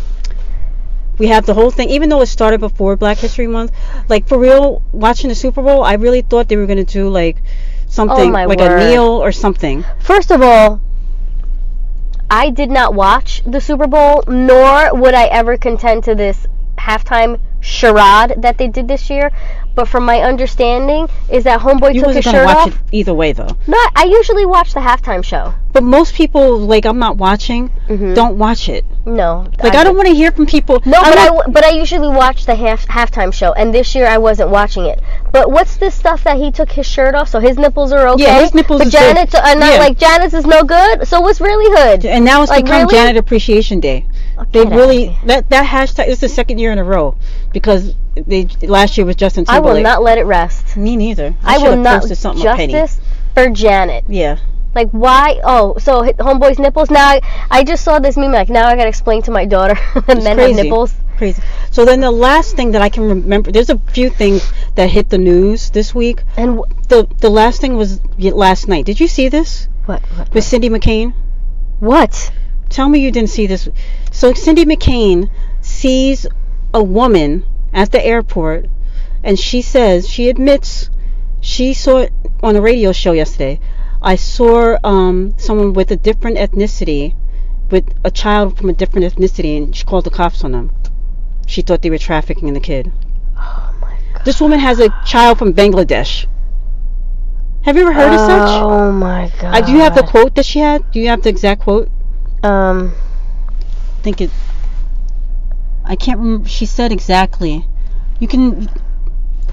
[SPEAKER 1] whole thing. Even though it started before Black History Month, like, for real, watching the Super Bowl, I really thought they were going to do like something like a kneel or something.
[SPEAKER 2] First of all, I did not watch the Super Bowl, nor would I ever contend to this halftime charade that they did this year. But from my understanding is that Homeboy took his shirt off.
[SPEAKER 1] You wasn't going to watch it either way, though.
[SPEAKER 2] No, I usually watch the halftime show.
[SPEAKER 1] But most people, like, I'm not watching, don't watch it.
[SPEAKER 2] No.
[SPEAKER 1] Like, I don't want to hear from people.
[SPEAKER 2] No, but I usually watch the halftime show, and this year I wasn't watching it. But what's this stuff that he took his shirt off, so his nipples are okay?
[SPEAKER 1] Yeah, his nipples
[SPEAKER 2] are Janet's
[SPEAKER 1] good.
[SPEAKER 2] Like, Janet's is no good, so what's really hood?
[SPEAKER 1] And now it's
[SPEAKER 2] like,
[SPEAKER 1] become
[SPEAKER 2] really?
[SPEAKER 1] Janet Appreciation Day. They really, that hashtag is the second year in a row, because last year was Justin Timberlake.
[SPEAKER 2] I will not let it rest.
[SPEAKER 1] Me neither.
[SPEAKER 2] I will not
[SPEAKER 1] justice
[SPEAKER 2] for Janet.
[SPEAKER 1] Yeah.
[SPEAKER 2] Like, why? Oh, so Homeboy's nipples? Now, I just saw this meme, like, now I gotta explain to my daughter that men have nipples.
[SPEAKER 1] Crazy. So then the last thing that I can remember, there's a few things that hit the news this week. And the last thing was last night. Did you see this?
[SPEAKER 2] What?
[SPEAKER 1] With Cindy McCain?
[SPEAKER 2] What?
[SPEAKER 1] Tell me you didn't see this. So Cindy McCain sees a woman at the airport, and she admits she saw it on a radio show yesterday. I saw someone with a different ethnicity, with a child from a different ethnicity, and she called the cops on them. She thought they were trafficking the kid.
[SPEAKER 2] Oh my God.
[SPEAKER 1] This woman has a child from Bangladesh. Have you ever heard of such?
[SPEAKER 2] Oh my God.
[SPEAKER 1] Do you have the quote that she had? Do you have the exact quote? I can't remember. She said exactly. You can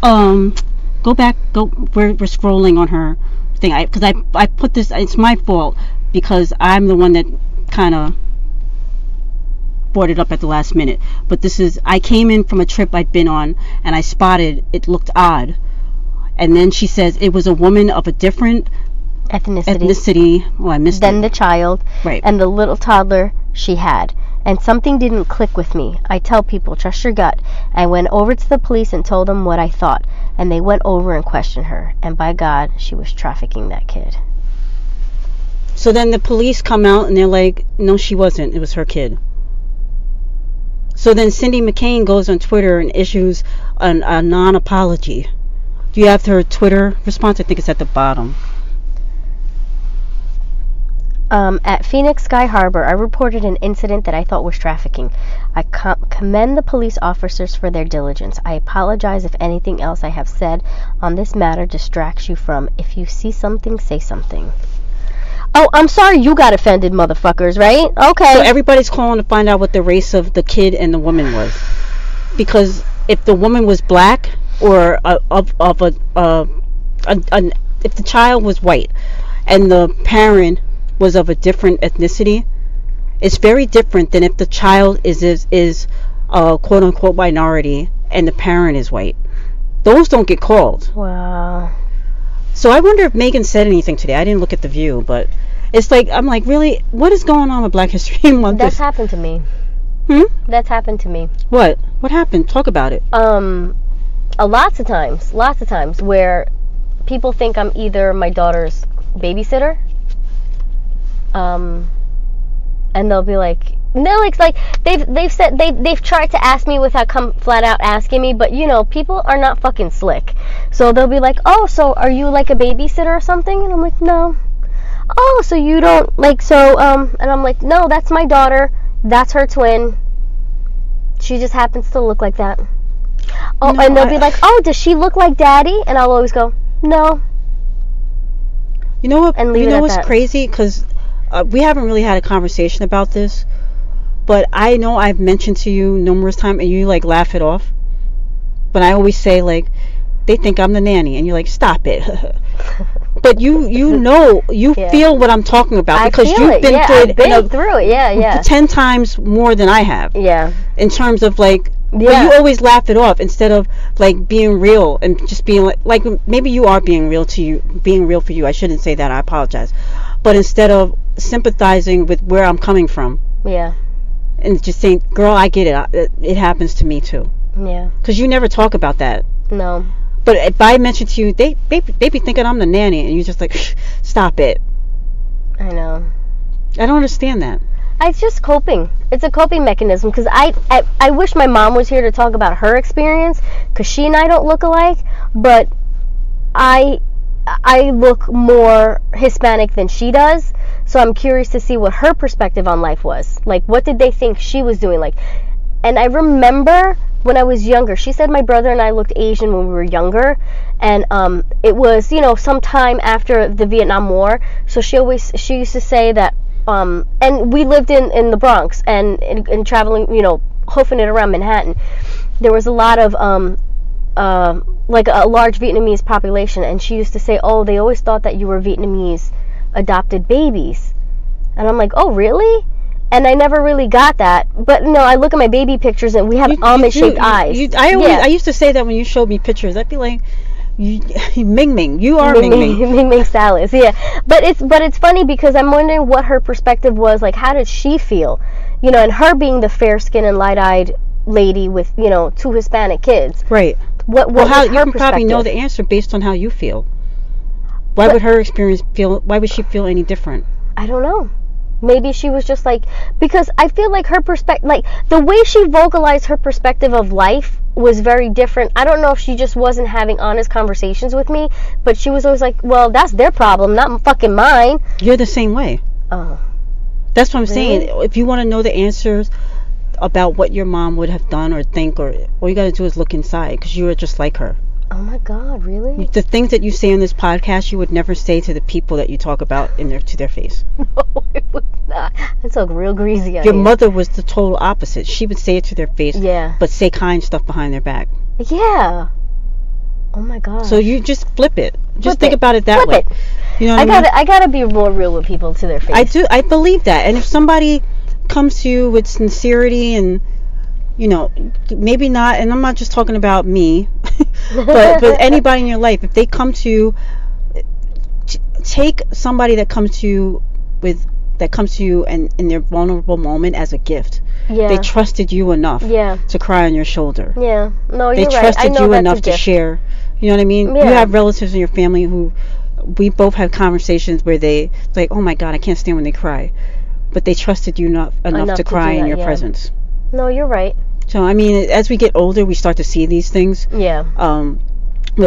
[SPEAKER 1] go back. We're scrolling on her thing. Because I put this. It's my fault because I'm the one that kind of brought it up at the last minute. But I came in from a trip I'd been on, and I spotted it looked odd. And then she says it was a woman of a different ethnicity. Oh, I missed
[SPEAKER 2] than the child,
[SPEAKER 1] right?
[SPEAKER 2] And the little toddler she had. And something didn't click with me. I tell people, trust your gut. I went over to the police and told them what I thought. And they went over and questioned her. And by God, she was trafficking that kid.
[SPEAKER 1] So then the police come out and they're like, no, she wasn't. It was her kid. So then Cindy McCain goes on Twitter and issues a non-apology. Do you have her Twitter response? I think it's at the bottom.
[SPEAKER 2] At Phoenix Sky Harbor, I reported an incident that I thought was trafficking. I commend the police officers for their diligence. I apologize if anything else I have said on this matter distracts you from. If you see something, say something. Oh, I'm sorry you got offended, motherfuckers, right? Okay.
[SPEAKER 1] So everybody's calling to find out what the race of the kid and the woman was. Because if the woman was black, or if the child was white, and the parent was of a different ethnicity, it's very different than if the child is a quote unquote minority and the parent is white. Those don't get called.
[SPEAKER 2] Wow.
[SPEAKER 1] So I wonder if Megan said anything today. I didn't look at the View, but it's like, I'm like, really, what is going on with Black History Month?
[SPEAKER 2] That's happened to me. That's happened to me.
[SPEAKER 1] What happened? Talk about it.
[SPEAKER 2] lots of times where people think I'm either my daughter's babysitter, and they'll be like, no, it's like they've tried to ask me without come flat out asking me, but people are not fucking slick. So they'll be like, oh, so are you like a babysitter or something? And I'm like, no. Oh, so you don't like, so and I'm like, no, that's my daughter, that's her twin, she just happens to look like that. Oh, no, and they'll be like, oh, does she look like daddy? And I'll always go, no.
[SPEAKER 1] You know what? What's crazy? Because we haven't really had a conversation about this, but I know I've mentioned to you numerous times, and you like laugh it off. But I always say like, they think I'm the nanny, and you're like, stop it. But you feel what I'm talking about, because you've been through it 10 times more than I have. Yeah. In terms of like, but you always laugh it off instead of like being real and just being like maybe you are being real for you. I shouldn't say that. I apologize. But instead of sympathizing with where I'm coming from. Yeah. And just saying, girl, I get it. It happens to me too. Yeah. Because you never talk about that. No. But if I mention to you, they be thinking I'm the nanny, and you're just like, stop it.
[SPEAKER 2] I know.
[SPEAKER 1] I don't understand that.
[SPEAKER 2] It's just coping. It's a coping mechanism, because I wish my mom was here to talk about her experience, because she and I don't look alike, but I look more Hispanic than she does, so I'm curious to see what her perspective on life was. Like, what did they think she was doing? Like, and I remember when I was younger, she said my brother and I looked Asian when we were younger, and it was, sometime after the Vietnam War, so she used to say that, and we lived in the Bronx, and traveling, hoofing it around Manhattan, there was a lot of, like a large Vietnamese population, and she used to say, oh, they always thought that you were Vietnamese adopted babies, and I'm like, oh, really? And I never really got that, but no, I look at my baby pictures and we have almond-shaped eyes.
[SPEAKER 1] I used to say that when you showed me pictures. I'd be like, Ming Ming, you are Ming Ming.
[SPEAKER 2] Ming Ming Salas, yeah. But it's funny, because I'm wondering what her perspective was. Like, how did she feel? And her being the fair-skinned and light-eyed lady with 2 Hispanic kids. Right. What was her perspective? You can probably
[SPEAKER 1] know the answer based on how you feel. Why would her experience feel? Why would she feel any different?
[SPEAKER 2] I don't know. Maybe she was just like, because I feel like her perspective, like the way she vocalized her perspective of life was very different. I don't know if she just wasn't having honest conversations with me, but she was always like, well, that's their problem, not fucking mine.
[SPEAKER 1] You're the same way. Oh. That's what I'm saying. If you want to know the answers about what your mom would have done or think, or all you got to do is look inside, because you are just like her.
[SPEAKER 2] Oh my God, really?
[SPEAKER 1] The things that you say on this podcast, you would never say to the people that you talk about to their face.
[SPEAKER 2] No, it would not. That's like real greasy.
[SPEAKER 1] Your mother was the total opposite. She would say it to their face, but say kind stuff behind their back. Yeah. Oh my God. So you just flip it. Just think about it that way. You know what I mean?
[SPEAKER 2] I gotta be more real with people to their face.
[SPEAKER 1] I do. I believe that. And if somebody comes to you with sincerity and maybe not, and I'm not just talking about me, but anybody in your life, if they come to you, take somebody that comes to you and in their vulnerable moment as a gift. Yeah. They trusted you enough to cry on your shoulder. Yeah. No, you're right. They trusted you enough to share. You know what I mean? Yeah. You have relatives in your family who we both have conversations where they like, oh my God, I can't stand when they cry. But they trusted you enough to cry in your presence.
[SPEAKER 2] No, you're right.
[SPEAKER 1] So, I mean, as we get older, we start to see these things. Yeah.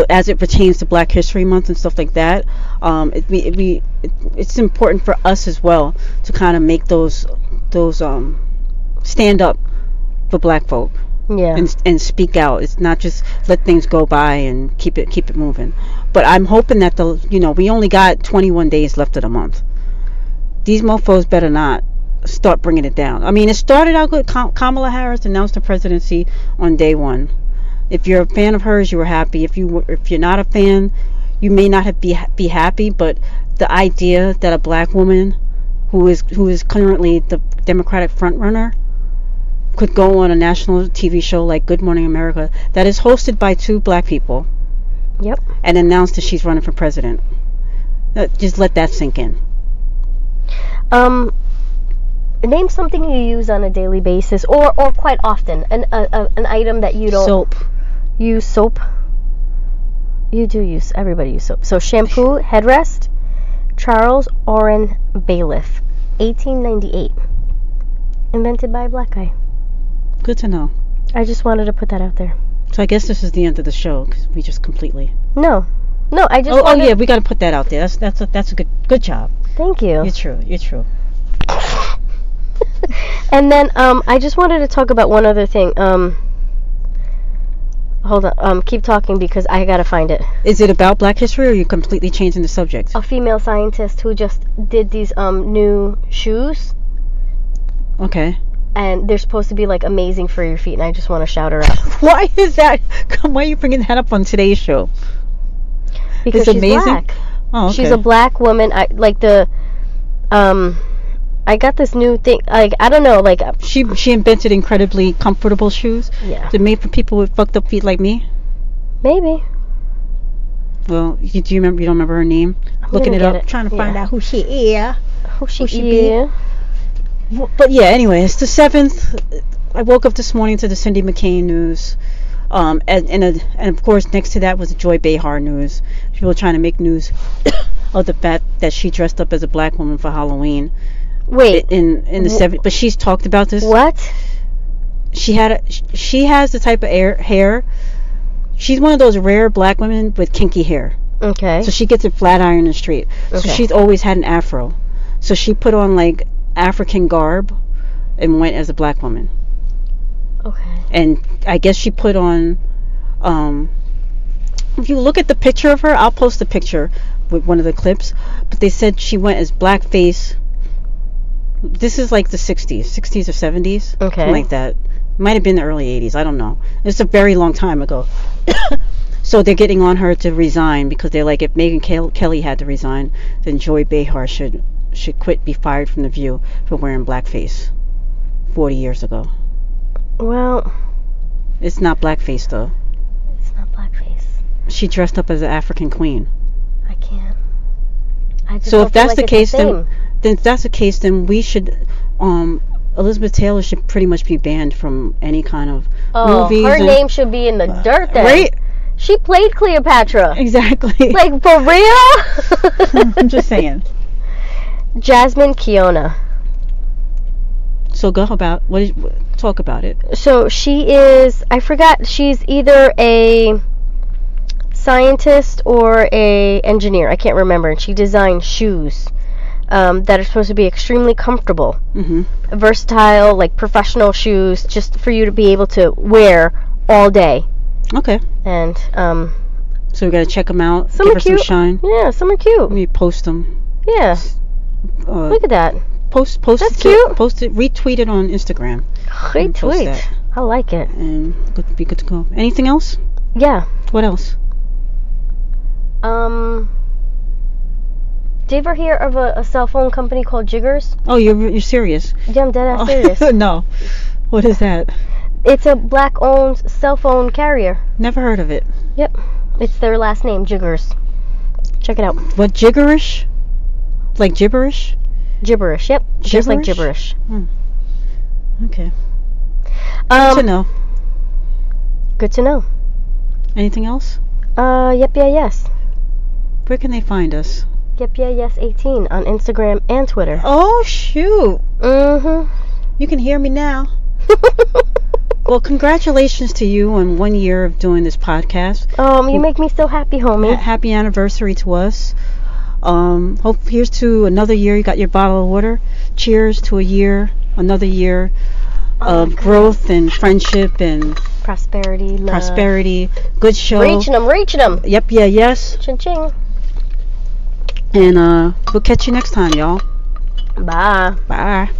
[SPEAKER 1] As it pertains to Black History Month and stuff like that, it's important for us as well to kind of make those stand up for Black folk. Yeah. And speak out. It's not just let things go by and keep it moving. But I'm hoping that we only got 21 days left of the month. These mofos better not start bringing it down. I mean, it started out good. Kamala Harris announced the presidency on day 1. If you're a fan of hers, you were happy. If you're not a fan, you may not be happy. But the idea that a Black woman who is currently the Democratic frontrunner could go on a national TV show like Good Morning America that is hosted by 2 Black people, and announce that she's running for president. Just let that sink in.
[SPEAKER 2] Name something you use on a daily basis, or quite often, an item that you don't
[SPEAKER 1] soap.
[SPEAKER 2] Use soap. You do use, everybody use soap. So shampoo, headrest, Charles Orrin Bailiff, 1898. Invented by a black guy.
[SPEAKER 1] Good to know.
[SPEAKER 2] I just wanted to put that out there.
[SPEAKER 1] So I guess this is the end of the show because we just completely.
[SPEAKER 2] No, I just.
[SPEAKER 1] Oh yeah, we got to put that out there. That's a good job.
[SPEAKER 2] Thank you.
[SPEAKER 1] You're true.
[SPEAKER 2] And then I just wanted to talk about one other thing. Hold on. Keep talking because I gotta find it.
[SPEAKER 1] Is it about Black history, or are you completely changing the subject?
[SPEAKER 2] A female scientist who just did these new shoes.
[SPEAKER 1] Okay.
[SPEAKER 2] And they're supposed to be like amazing for your feet, and I just want to shout her out.
[SPEAKER 1] Why is that? Why are you bringing that up on today's show?
[SPEAKER 2] Because she's amazing? Black.
[SPEAKER 1] Oh, okay.
[SPEAKER 2] She's a black woman. I got this new thing. Like, I don't know. Like,
[SPEAKER 1] she invented incredibly comfortable shoes.
[SPEAKER 2] Yeah.
[SPEAKER 1] They're made for people with fucked up feet like me.
[SPEAKER 2] Maybe.
[SPEAKER 1] Well, do you remember? You don't remember her name? Looking it up, trying to find out who she is.
[SPEAKER 2] Who she be.
[SPEAKER 1] But yeah, anyway, it's the 7th. I woke up this morning to the Cindy McCain news. And of course, next to that was the Joy Behar news. People trying to make news of the fact that she dressed up as a black woman for Halloween.
[SPEAKER 2] Wait.
[SPEAKER 1] In the 7th. But she's talked about this.
[SPEAKER 2] What?
[SPEAKER 1] She has the type of hair. She's one of those rare black women with kinky hair.
[SPEAKER 2] Okay.
[SPEAKER 1] So she gets it flat iron in the street. Okay. So she's always had an afro. So she put on like African garb and went as a black woman.
[SPEAKER 2] Okay.
[SPEAKER 1] And I guess she put on if you look at the picture of her, I'll post the picture with one of the clips, but they said she went as blackface. This is like the 60s or 70s.
[SPEAKER 2] Okay.
[SPEAKER 1] Something like that. Might have been the early 80s, I don't know. It's a very long time ago. So they're getting on her to resign because they're like, if Megyn Kelly had to resign, then Joy Behar should quit, be fired from The View for wearing blackface 40 years ago.
[SPEAKER 2] Well,
[SPEAKER 1] it's not blackface though.
[SPEAKER 2] It's not blackface.
[SPEAKER 1] She dressed up as an African queen.
[SPEAKER 2] I can't.
[SPEAKER 1] So if that's the case, then if that's the case, then we should Elizabeth Taylor should pretty much be banned from any kind of movies.
[SPEAKER 2] Her name should be in the dirt then.
[SPEAKER 1] Right?
[SPEAKER 2] She played Cleopatra.
[SPEAKER 1] Exactly.
[SPEAKER 2] Like, for real?
[SPEAKER 1] I'm just saying.
[SPEAKER 2] Jasmine Kiona.
[SPEAKER 1] So talk about it.
[SPEAKER 2] So she is, I forgot, she's either a scientist or a engineer. I can't remember. And she designed shoes that are supposed to be extremely comfortable.
[SPEAKER 1] Mm-hmm.
[SPEAKER 2] Versatile, like professional shoes, just for you to be able to wear all day.
[SPEAKER 1] Okay.
[SPEAKER 2] And
[SPEAKER 1] so we gotta check them out.
[SPEAKER 2] Some
[SPEAKER 1] give
[SPEAKER 2] are
[SPEAKER 1] her
[SPEAKER 2] cute.
[SPEAKER 1] Some shine.
[SPEAKER 2] Yeah, some are cute.
[SPEAKER 1] Let me post them.
[SPEAKER 2] Yeah. Look at that.
[SPEAKER 1] Post
[SPEAKER 2] That's cute.
[SPEAKER 1] Post it. Retweet it on Instagram.
[SPEAKER 2] Retweet. I like it.
[SPEAKER 1] And be good to go. Anything else?
[SPEAKER 2] Yeah.
[SPEAKER 1] What else?
[SPEAKER 2] Do you ever hear of a cell phone company called Jiggers?
[SPEAKER 1] Oh, you're serious?
[SPEAKER 2] Yeah, I'm dead ass serious.
[SPEAKER 1] No. What is that?
[SPEAKER 2] It's a black-owned cell phone carrier.
[SPEAKER 1] Never heard of it.
[SPEAKER 2] Yep. It's their last name, Jiggers. Check it out.
[SPEAKER 1] What, gibberish? Like gibberish?
[SPEAKER 2] Gibberish, yep.
[SPEAKER 1] Gibberish?
[SPEAKER 2] Just like gibberish.
[SPEAKER 1] Okay. Good to know.
[SPEAKER 2] Good to know.
[SPEAKER 1] Anything else?
[SPEAKER 2] Yep, yeah, yes.
[SPEAKER 1] Where can they find us?
[SPEAKER 2] Yep, yeah, yes, 18 on Instagram and Twitter.
[SPEAKER 1] Oh, shoot.
[SPEAKER 2] Mm-hmm.
[SPEAKER 1] You can hear me now. Well, congratulations to you on 1 year of doing this podcast.
[SPEAKER 2] You make me so happy, homie.
[SPEAKER 1] Happy anniversary to us. Hope here's to another year. You got your bottle of water. Cheers to another year of growth and friendship and
[SPEAKER 2] prosperity, love.
[SPEAKER 1] Prosperity. Good show.
[SPEAKER 2] Reaching them.
[SPEAKER 1] Yep, yeah, yes.
[SPEAKER 2] Ching ching.
[SPEAKER 1] And we'll catch you next time, y'all.
[SPEAKER 2] Bye.
[SPEAKER 1] Bye.